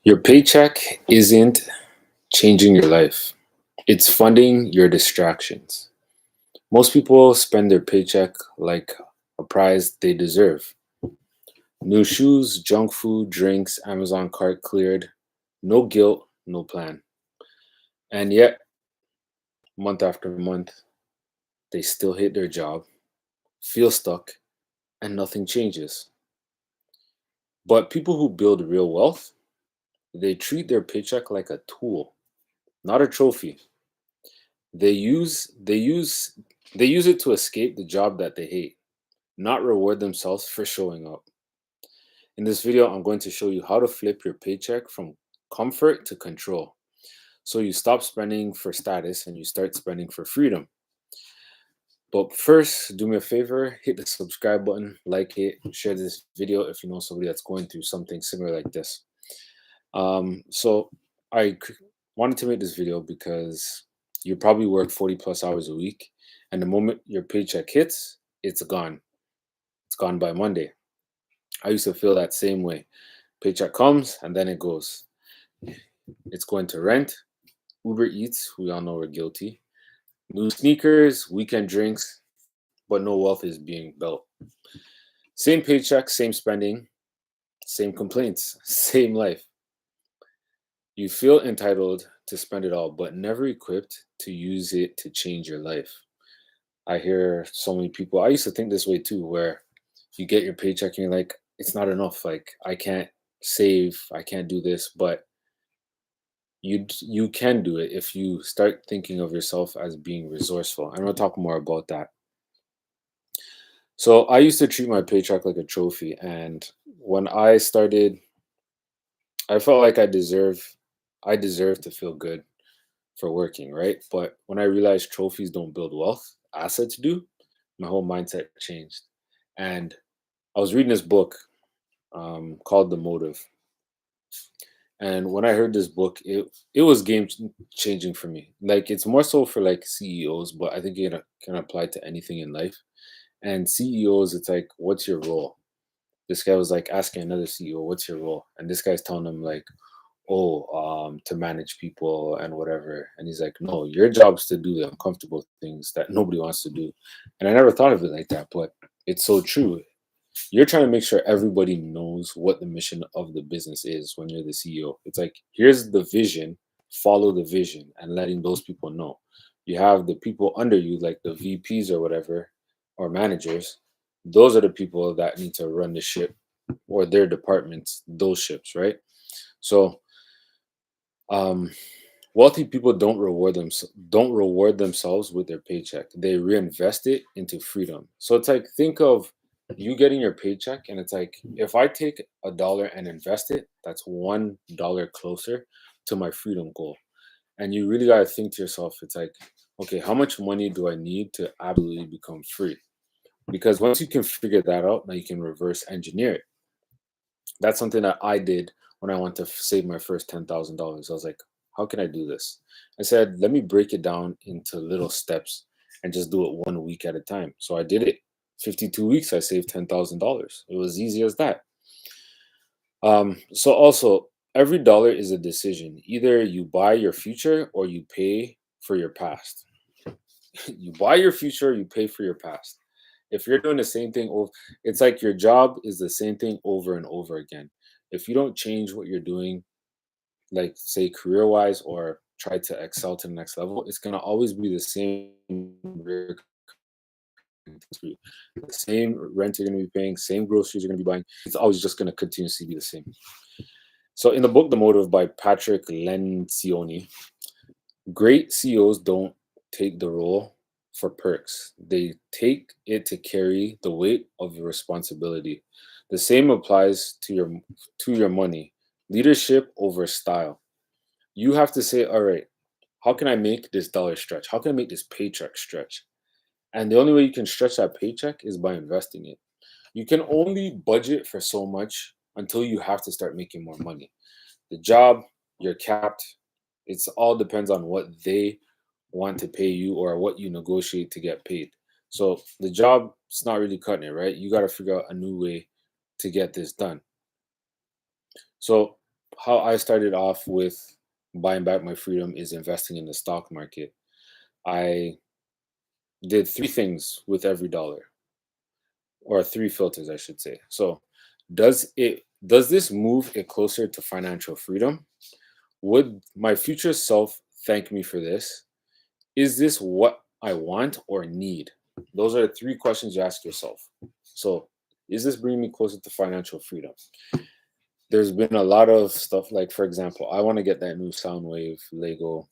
Your paycheck isn't changing your life, it's funding your distractions. Most people spend their paycheck like a prize they deserve. New shoes, junk food, drinks, Amazon cart cleared. No guilt, no plan. And yet, month after month, they still hate their job, feel stuck, and nothing changes. But people who build real wealth, they treat their paycheck like a tool, not a trophy. They use they use they use it to escape the job that they hate, not reward themselves for showing up. In this video, I'm going to show you how to flip your paycheck from comfort to control. So you stop spending for status and you start spending for freedom. But first, do me a favor, hit the subscribe button, like it, share this video if you know somebody that's going through something similar like this. So I wanted to make this video because you probably work 40 plus hours a week, and the moment your paycheck hits, it's gone. It's gone by Monday. I used to feel that same way. Paycheck comes and then it goes. It's going to rent, Uber Eats, we all know we're guilty, new sneakers, weekend drinks, but no wealth is being built. Same paycheck, same spending, same complaints, same life. You feel entitled to spend it all, but never equipped to use it to change your life. I hear so many people, I used to think this way too, where you get your paycheck and you're like, it's not enough. Like, I can't save, I can't do this, but you can do it if you start thinking of yourself as being resourceful. And we'll talk more about that. So I used to treat my paycheck like a trophy, and when I started, I felt like I deserve to feel good for working, right? But when I realized trophies don't build wealth, assets do, my whole mindset changed. And I was reading this book called The Motive. And when I heard this book, it was changing for me. Like, it's more so for like CEOs, but I think it can apply to anything in life. And CEOs, it's like, what's your role? This guy was like asking another CEO, what's your role? And this guy's telling him like, oh, to manage people and whatever. And he's like, no, your job's to do the uncomfortable things that nobody wants to do. And I never thought of it like that, but it's so true. You're trying to make sure everybody knows what the mission of the business is when you're the CEO. It's like, here's the vision, follow the vision, and letting those people know. You have the people under you, like the VPs or whatever, or managers. Those are the people that need to run the ship, or their departments, those ships, right? So um wealthy people don't reward themselves with their paycheck. They reinvest it into freedom. So it's like, think of you getting your paycheck, and it's like, if I take $1 and invest it, that's $1 closer to my freedom goal. And you really got to think to yourself, it's like, okay, how much money do I need to absolutely become free? Because once you can figure that out, now you can reverse engineer it. That's something that I did when I want to save my first $10,000. I was like, how can I do this? I said, let me break it down into little steps and just do it 1 week at a time. So I did it. 52 weeks, I saved $10,000. It was easy as that. So also, every dollar is a decision. Either you buy your future or you pay for your past. You buy your future, you pay for your past. If you're doing the same thing over, it's like your job is the same thing over and over again. If you don't change what you're doing, like say career wise, or try to excel to the next level, it's gonna always be the same the same rent you're gonna be paying, same groceries you're gonna be buying. It's always just gonna continuously be the same. So in the book The Motive by Patrick Lencioni, great CEOs don't take the role for perks. They take it to carry the weight of your responsibility. The same applies to your money. Leadership over style. You have to say, all right, how can I make this dollar stretch? How can I make this paycheck stretch? And the only way you can stretch that paycheck is by investing it. You can only budget for so much until you have to start making more money. The job, you're capped. It's all depends on what they want to pay you or what you negotiate to get paid. So the job, it's not really cutting it, right? You got to figure out a new way to get this done. So how I started off with buying back my freedom is investing in the stock market. I did three things with every dollar, or three filters, I should say. So, does this move it closer to financial freedom? Would my future self thank me for this? Is this what I want or need? Those are the three questions you ask yourself. So, is this bringing me closer to financial freedom? There's been a lot of stuff, like, for example, I want to get that new Soundwave Lego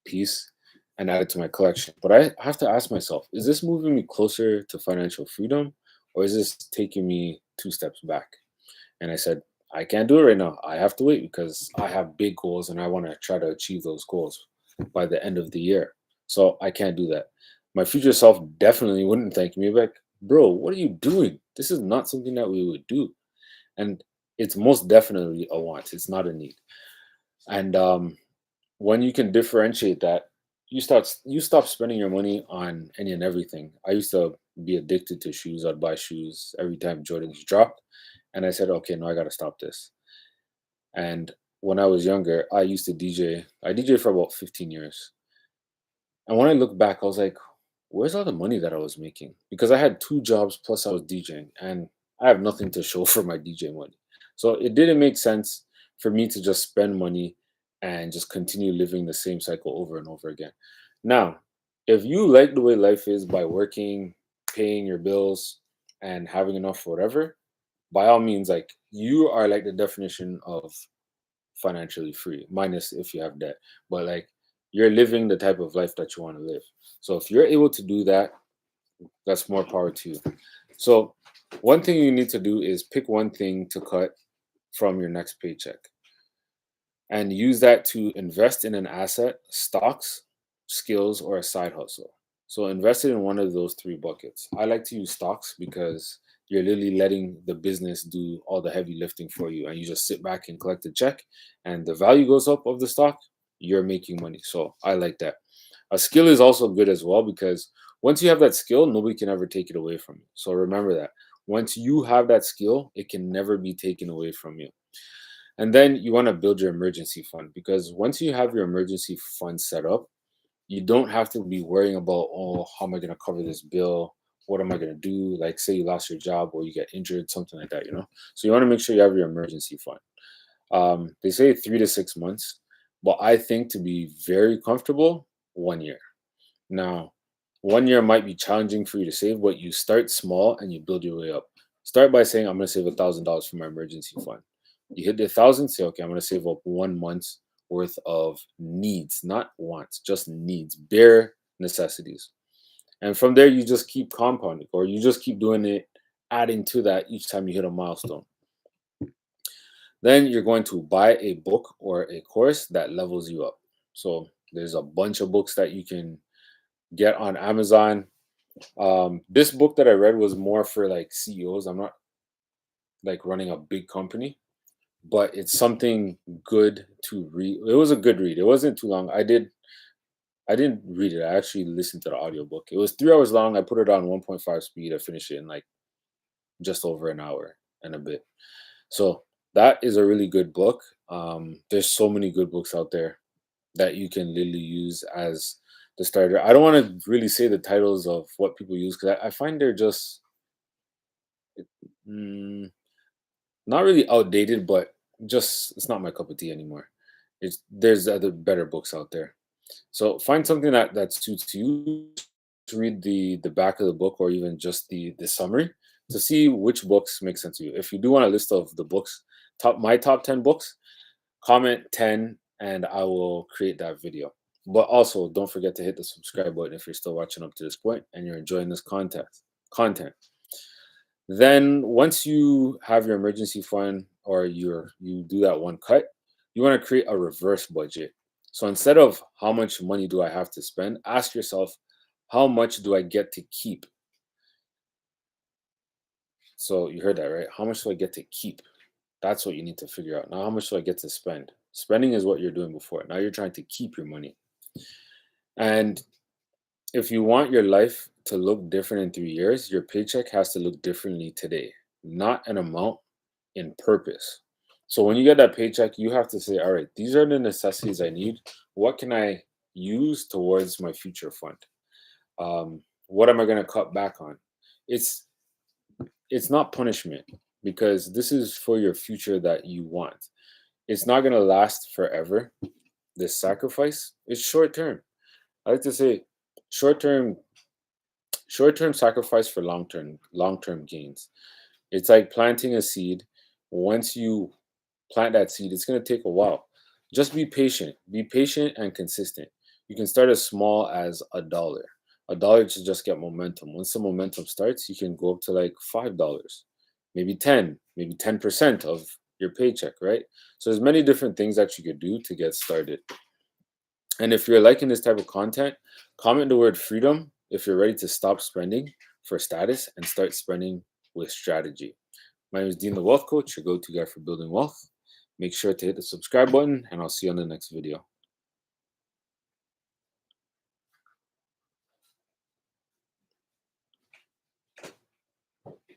piece and add it to my collection. But I have to ask myself, is this moving me closer to financial freedom, or is this taking me two steps back? And I said, I can't do it right now. I have to wait because I have big goals and I want to try to achieve those goals by the end of the year. So I can't do that. My future self definitely wouldn't thank me, like, bro, what are you doing? This is not something that we would do. And it's most definitely a want. It's not a need. And when you can differentiate that, you stop spending your money on any and everything. I used to be addicted to shoes. I'd buy shoes every time Jordans dropped, and I said, okay, no, I got to stop this. And when I was younger, I used to DJ. I DJ for about 15 years. And when I look back, I was like, where's all the money that I was making? Because I had two jobs plus I was DJing, and I have nothing to show for my DJ money. So it didn't make sense for me to just spend money and just continue living the same cycle over and over again. Now, if you like the way life is by working, paying your bills, and having enough for whatever, by all means, like, you are like the definition of financially free, minus if you have debt. But like, you're living the type of life that you want to live. So if you're able to do that, that's more power to you. So one thing you need to do is pick one thing to cut from your next paycheck and use that to invest in an asset, stocks, skills, or a side hustle. So invest it in one of those three buckets. I like to use stocks because you're literally letting the business do all the heavy lifting for you, and you just sit back and collect a check, and the value goes up of the stock, you're making money. So I like that. A skill is also good as well because once you have that skill, nobody can ever take it away from you. So remember that. Once you have that skill, it can never be taken away from you. And then you want to build your emergency fund, because once you have your emergency fund set up, you don't have to be worrying about, oh, how am I going to cover this bill? What am I going to do? Like, say you lost your job or you get injured, something like that. So you want to make sure you have your emergency fund. They say 3 to 6 months, but I think to be very comfortable, 1 year. Now, 1 year might be challenging for you to save, but you start small and you build your way up. Start by saying, I'm going to save $1,000 for my emergency fund. You hit the thousand, say, okay, I'm going to save up 1 month's worth of needs, not wants, just needs, bare necessities. And from there, you just keep compounding, or you just keep doing it, adding to that each time you hit a milestone. Then you're going to buy a book or a course that levels you up. So there's a bunch of books that you can get on Amazon. This book that I read was more for like CEOs. I'm not like running a big company, but it's something good to read. It was a good read. It wasn't too long. I didn't read it. I actually listened to the audiobook. It was 3 hours long. I put it on 1.5 speed. I finished it in like just over an hour and a bit. So that is a really good book. There's so many good books out there that you can literally use as the starter. I don't want to really say the titles of what people use because I find they're just mm, not really outdated, but just it's not my cup of tea anymore. There's other better books out there. So find something that suits you. Read the back of the book or even just the summary to see which books make sense to you. If you do want a list of the books, top 10 books, comment 10 and I will create that video. But also don't forget to hit the subscribe button if you're still watching up to this point and you're enjoying this content. Then once you have your emergency fund or you do that one cut, you want to create a reverse budget. So instead of how much money do I have to spend, ask yourself, how much do I get to keep? So you heard that, right? How much do I get to keep? That's what you need to figure out. Now, how much do I get to spend? Spending is what you're doing before. Now you're trying to keep your money. And if you want your life to look different in 3 years, your paycheck has to look differently today, not an amount, in purpose. So when you get that paycheck, you have to say, all right, these are the necessities I need. What can I use towards my future fund? What am I going to cut back on? It's it's not punishment, because this is for your future that you want. It's not going to last forever. This sacrifice is short term. I like to say short term sacrifice for long term gains. It's like planting a seed. Once you plant that seed, it's going to take a while. Just be patient. Be patient and consistent. You can start as small as $1. $1 to just get momentum. Once the momentum starts, you can go up to like $5, maybe 10, maybe 10% of your paycheck, right? So there's many different things that you could do to get started. And if you're liking this type of content, comment the word freedom if you're ready to stop spending for status and start spending with strategy. My name is Dean, the Wealth Coach, your go to guy for building wealth. Make sure to hit the subscribe button, and I'll see you on the next video.